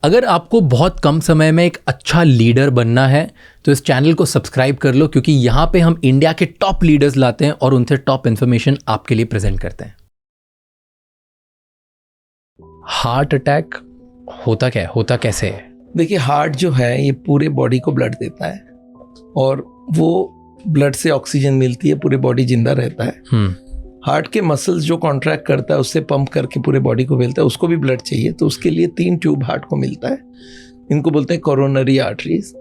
अगर आपको बहुत कम समय में एक अच्छा लीडर बनना है तो इस चैनल को सब्सक्राइब कर लो, क्योंकि यहाँ पे हम इंडिया के टॉप लीडर्स लाते हैं और उनसे टॉप इन्फॉर्मेशन आपके लिए प्रेजेंट करते हैं। हार्ट अटैक होता कैसे है? देखिए, हार्ट जो है ये पूरे बॉडी को ब्लड देता है और वो ब्लड से ऑक्सीजन मिलती है, पूरे बॉडी जिंदा रहता है। हार्ट के मसल्स जो कॉन्ट्रैक्ट करता है उससे पंप करके पूरे बॉडी को मिलता है, उसको भी ब्लड चाहिए, तो उसके लिए 3 ट्यूब हार्ट को मिलता है। इनको बोलते हैं कोरोनरी आर्टरीज।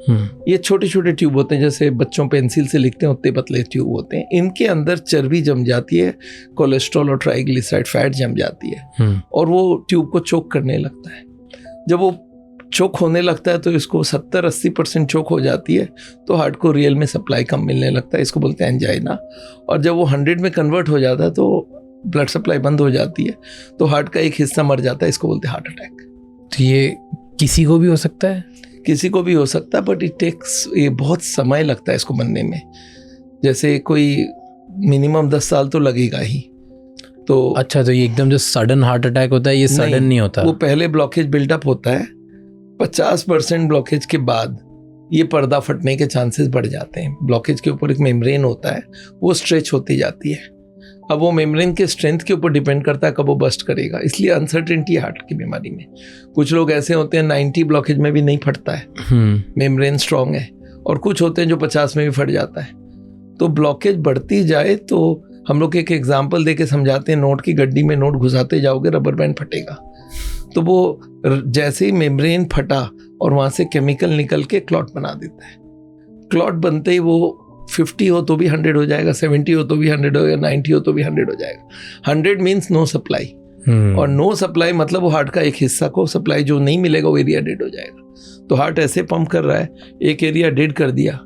ये छोटे छोटे ट्यूब होते हैं, जैसे बच्चों पेंसिल से लिखते हैं उतने पतले ट्यूब होते हैं। इनके अंदर चर्बी जम जाती है, कोलेस्ट्रॉल और ट्राइग्लिसराइड फैट जम जाती है और वो ट्यूब को चोक करने लगता है। जब वो चोक होने लगता है तो इसको 70-80% चोक हो जाती है, तो हार्ट को रियल में सप्लाई कम मिलने लगता है, इसको बोलते हैं एंजाइना। और जब वो 100 में कन्वर्ट हो जाता है तो ब्लड सप्लाई बंद हो जाती है, तो हार्ट का एक हिस्सा मर जाता है, इसको बोलते हैं हार्ट अटैक। तो ये किसी को भी हो सकता है? किसी को भी हो सकता है, बट इट टेक्स, ये बहुत समय लगता है इसको बनने में। जैसे कोई मिनिमम 10 साल तो लगेगा ही। तो अच्छा, तो ये एकदम जो सडन हार्ट अटैक होता है ये सडन नहीं होता? वो पहले ब्लॉकेज बिल्डअप होता है, 50% ब्लॉकेज के बाद ये पर्दा फटने के चांसेस बढ़ जाते हैं। ब्लॉकेज के ऊपर एक मेम्ब्रेन होता है, वो स्ट्रेच होती जाती है। अब वो मेम्ब्रेन के स्ट्रेंथ के ऊपर डिपेंड करता है कब वो बस्ट करेगा, इसलिए अनसर्टेनिटी हार्ट की बीमारी में। कुछ लोग ऐसे होते हैं 90 ब्लॉकेज में भी नहीं फटता है, मेम्ब्रेन स्ट्रांग है, और कुछ होते हैं जो 50 में भी फट जाता है। तो ब्लॉकेज बढ़ती जाए तो हम लोग एक एग्जाम्पल दे के समझाते हैं, नोट की गड्डी में नोट घुसाते जाओगे, रबर बैंड फटेगा। तो वो जैसे ही मेम्ब्रेन फटा और वहाँ से केमिकल निकल के क्लॉट बना देता है। क्लॉट बनते ही वो 50 हो तो भी 100 हो जाएगा, 70 हो तो भी 100 हो जाएगा, 90 हो तो भी 100 हो जाएगा। 100 मीन्स नो सप्लाई, और नो सप्लाई मतलब वो हार्ट का एक हिस्सा को सप्लाई जो नहीं मिलेगा वो एरिया डेड हो जाएगा। तो हार्ट ऐसे पंप कर रहा है, एक एरिया डेड कर दिया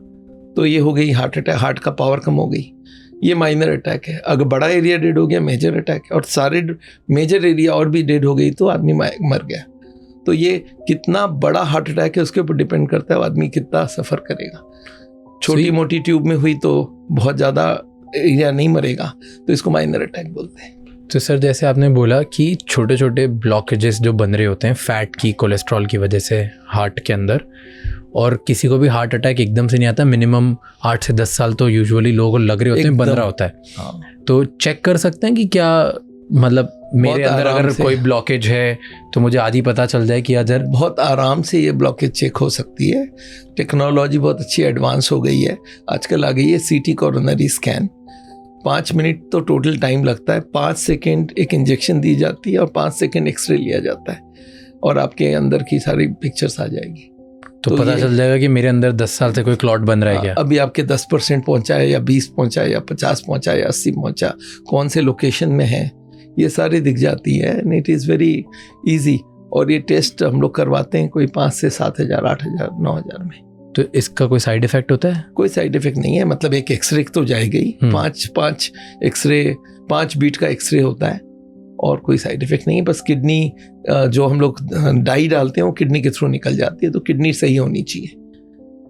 तो ये हो गई हार्ट अटैक, हार्ट का पावर कम हो गई। ये माइनर अटैक है। अगर बड़ा एरिया डेड हो गया मेजर अटैक है, और सारे मेजर एरिया और भी डेड हो गई तो आदमी मर गया। तो ये कितना बड़ा हार्ट अटैक है उसके ऊपर डिपेंड करता है आदमी कितना सफ़र करेगा। छोटी मोटी ट्यूब में हुई तो बहुत ज़्यादा एरिया नहीं मरेगा, तो इसको माइनर अटैक बोलते हैं। तो सर, जैसे आपने बोला कि छोटे छोटे ब्लॉकेजेस जो बन रहे होते हैं फैट की, कोलेस्ट्रॉल की वजह से हार्ट के अंदर, और किसी को भी हार्ट अटैक एकदम से नहीं आता, मिनिमम 8 से 10 साल तो यूजुअली लोगों को लग रहे होते हैं, बन रहा होता है। हाँ। तो चेक कर सकते हैं कि क्या, मतलब मेरे अंदर अगर कोई ब्लॉकेज है तो मुझे आदि पता चल जाए कि अगर बहुत आराम से ये ब्लॉकेज चेक हो सकती है। टेक्नोलॉजी बहुत अच्छी एडवांस हो गई है, आजकल आ गई है सीटी कोरोनरी स्कैन। 5 मिनट तो टोटल टाइम लगता है, 5 सेकेंड एक इंजेक्शन दी जाती है और 5 सेकेंड एक्सरे लिया जाता है और आपके अंदर की सारी पिक्चर्स आ जाएगी। तो पता चल जाएगा कि मेरे अंदर 10 साल से कोई क्लॉट बन रहा है क्या। अभी आपके 10% पहुंचा है या 20 पहुंचा है या 50 पहुंचा है या 80 पहुंचा, कौन से लोकेशन में है, ये सारी दिख जाती है। And it is very easy. और ये टेस्ट हम लोग करवाते हैं कोई 5 से 7 हज़ार, 8 हज़ार, 9 हज़ार में। तो इसका कोई साइड इफेक्ट होता है? कोई साइड इफेक्ट नहीं है, मतलब एक एक्सरे तो जाएगा ही, 5 एक्सरे, 5 बीट का एक्सरे होता है और कोई साइड इफेक्ट नहीं है। बस किडनी जो हम लोग डाई डालते हैं वो किडनी के थ्रू निकल जाती है, तो किडनी सही होनी चाहिए।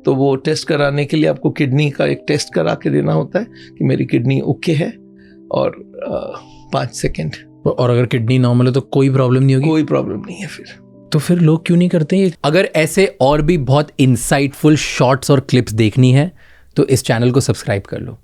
तो वो टेस्ट कराने के लिए आपको किडनी का एक टेस्ट करा के देना होता है कि मेरी किडनी ओके है, और 5 सेकेंड। और अगर किडनी नॉर्मल है तो कोई प्रॉब्लम नहीं होगी? कोई प्रॉब्लम नहीं है। फिर तो फिर लोग क्यों नहीं करते ये? अगर ऐसे और भी बहुत इंसाइटफुल शॉर्ट्स और क्लिप्स देखनी है तो इस चैनल को सब्सक्राइब कर लो।